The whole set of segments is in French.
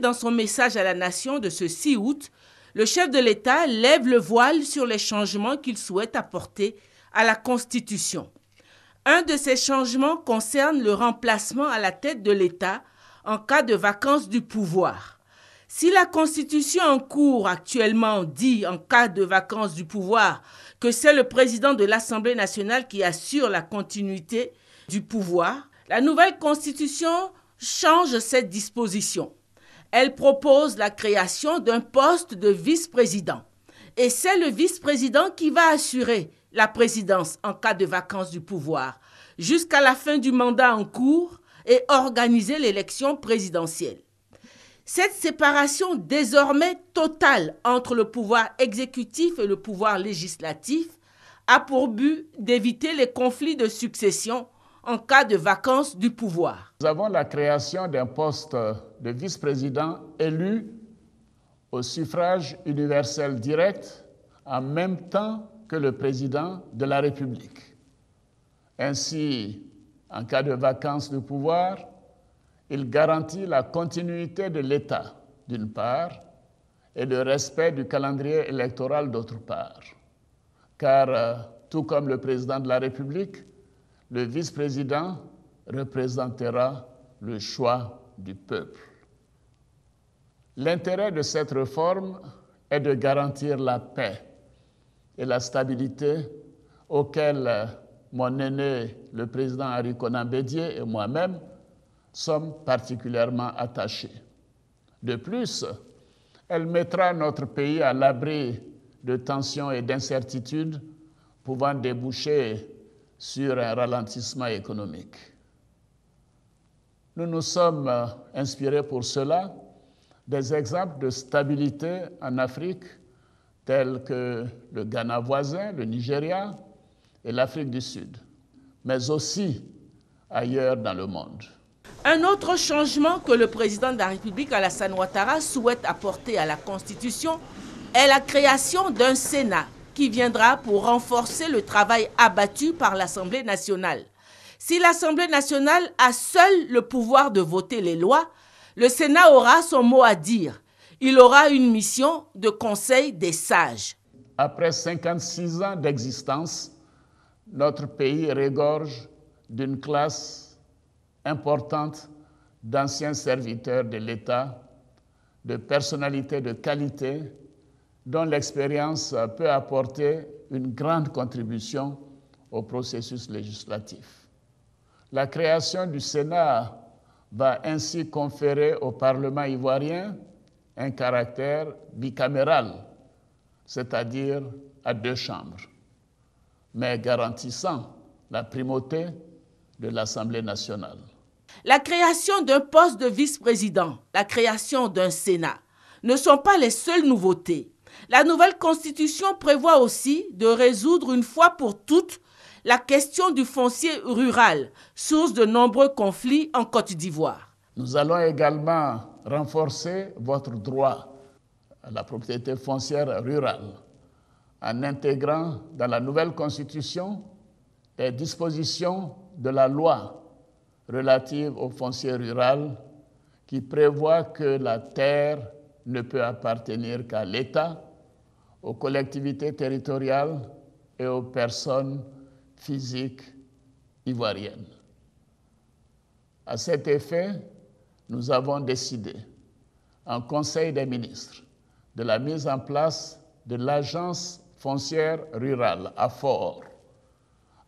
Dans son message à la nation de ce 6 août, le chef de l'État lève le voile sur les changements qu'il souhaite apporter à la Constitution. Un de ces changements concerne le remplacement à la tête de l'État en cas de vacance du pouvoir. Si la Constitution en cours actuellement dit en cas de vacance du pouvoir que c'est le président de l'Assemblée nationale qui assure la continuité du pouvoir, la nouvelle Constitution change cette disposition. Elle propose la création d'un poste de vice-président. Et c'est le vice-président qui va assurer la présidence en cas de vacance du pouvoir jusqu'à la fin du mandat en cours et organiser l'élection présidentielle. Cette séparation désormais totale entre le pouvoir exécutif et le pouvoir législatif a pour but d'éviter les conflits de succession en cas de vacance du pouvoir. Nous avons la création d'un poste de vice-président élu au suffrage universel direct en même temps que le président de la République. Ainsi, en cas de vacance du pouvoir, il garantit la continuité de l'État, d'une part, et le respect du calendrier électoral, d'autre part. Car, tout comme le président de la République, le vice-président représentera le choix du peuple. L'intérêt de cette réforme est de garantir la paix et la stabilité auxquelles mon aîné, le président Henri Konan Bédié et moi-même sommes particulièrement attachés. De plus, elle mettra notre pays à l'abri de tensions et d'incertitudes pouvant déboucher sur un ralentissement économique. Nous nous sommes inspirés pour cela des exemples de stabilité en Afrique tels que le Ghana voisin, le Nigeria et l'Afrique du Sud, mais aussi ailleurs dans le monde. Un autre changement que le président de la République, Alassane Ouattara, souhaite apporter à la Constitution est la création d'un Sénat qui viendra pour renforcer le travail abattu par l'Assemblée nationale. Si l'Assemblée nationale a seul le pouvoir de voter les lois, le Sénat aura son mot à dire. Il aura une mission de conseil des sages. Après 56 ans d'existence, notre pays regorge d'une classe importante d'anciens serviteurs de l'État, de personnalités de qualité, dont l'expérience peut apporter une grande contribution au processus législatif. La création du Sénat va ainsi conférer au Parlement ivoirien un caractère bicaméral, c'est-à-dire à 2 chambres, mais garantissant la primauté de l'Assemblée nationale. La création d'un poste de vice-président, la création d'un Sénat ne sont pas les seules nouveautés. La nouvelle Constitution prévoit aussi de résoudre une fois pour toutes la question du foncier rural, source de nombreux conflits en Côte d'Ivoire. Nous allons également renforcer votre droit à la propriété foncière rurale en intégrant dans la nouvelle Constitution les dispositions de la loi relative au foncier rural qui prévoit que la terre ne peut appartenir qu'à l'État, aux collectivités territoriales et aux personnes physiques ivoiriennes. À cet effet, nous avons décidé, en Conseil des ministres, de la mise en place de l'Agence foncière rurale, AFOR,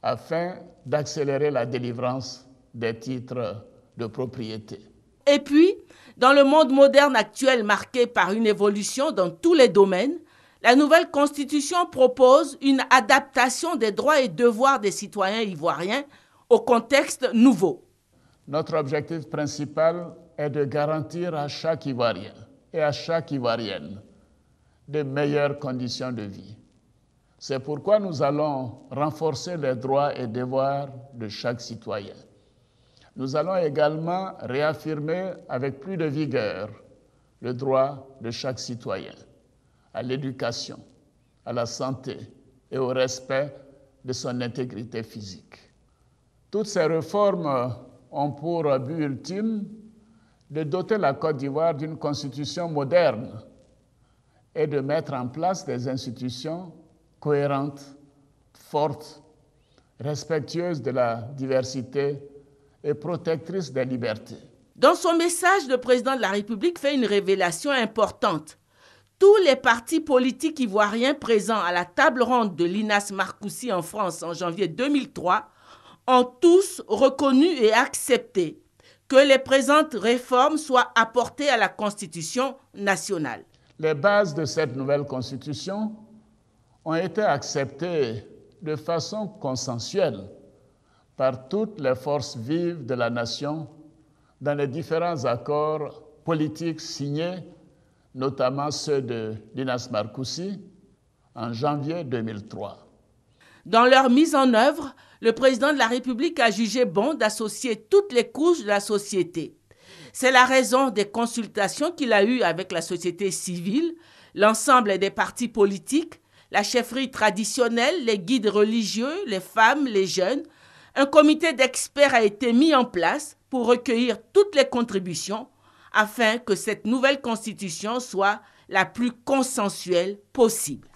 afin d'accélérer la délivrance des titres de propriété. Et puis, dans le monde moderne actuel marqué par une évolution dans tous les domaines, la nouvelle Constitution propose une adaptation des droits et devoirs des citoyens ivoiriens au contexte nouveau. Notre objectif principal est de garantir à chaque Ivoirien et à chaque Ivoirienne de meilleures conditions de vie. C'est pourquoi nous allons renforcer les droits et devoirs de chaque citoyen. Nous allons également réaffirmer avec plus de vigueur le droit de chaque citoyen à l'éducation, à la santé et au respect de son intégrité physique. Toutes ces réformes ont pour but ultime de doter la Côte d'Ivoire d'une constitution moderne et de mettre en place des institutions cohérentes, fortes, respectueuses de la diversité et protectrices des libertés. Dans son message, le président de la République fait une révélation importante. Tous les partis politiques ivoiriens présents à la table ronde de l'INAS Marcoussis en France en janvier 2003 ont tous reconnu et accepté que les présentes réformes soient apportées à la Constitution nationale. Les bases de cette nouvelle Constitution ont été acceptées de façon consensuelle par toutes les forces vives de la nation dans les différents accords politiques signés, notamment ceux de l'INAS Marcoussis en janvier 2003. Dans leur mise en œuvre, le président de la République a jugé bon d'associer toutes les couches de la société. C'est la raison des consultations qu'il a eues avec la société civile, l'ensemble des partis politiques, la chefferie traditionnelle, les guides religieux, les femmes, les jeunes. Un comité d'experts a été mis en place pour recueillir toutes les contributions afin que cette nouvelle constitution soit la plus consensuelle possible.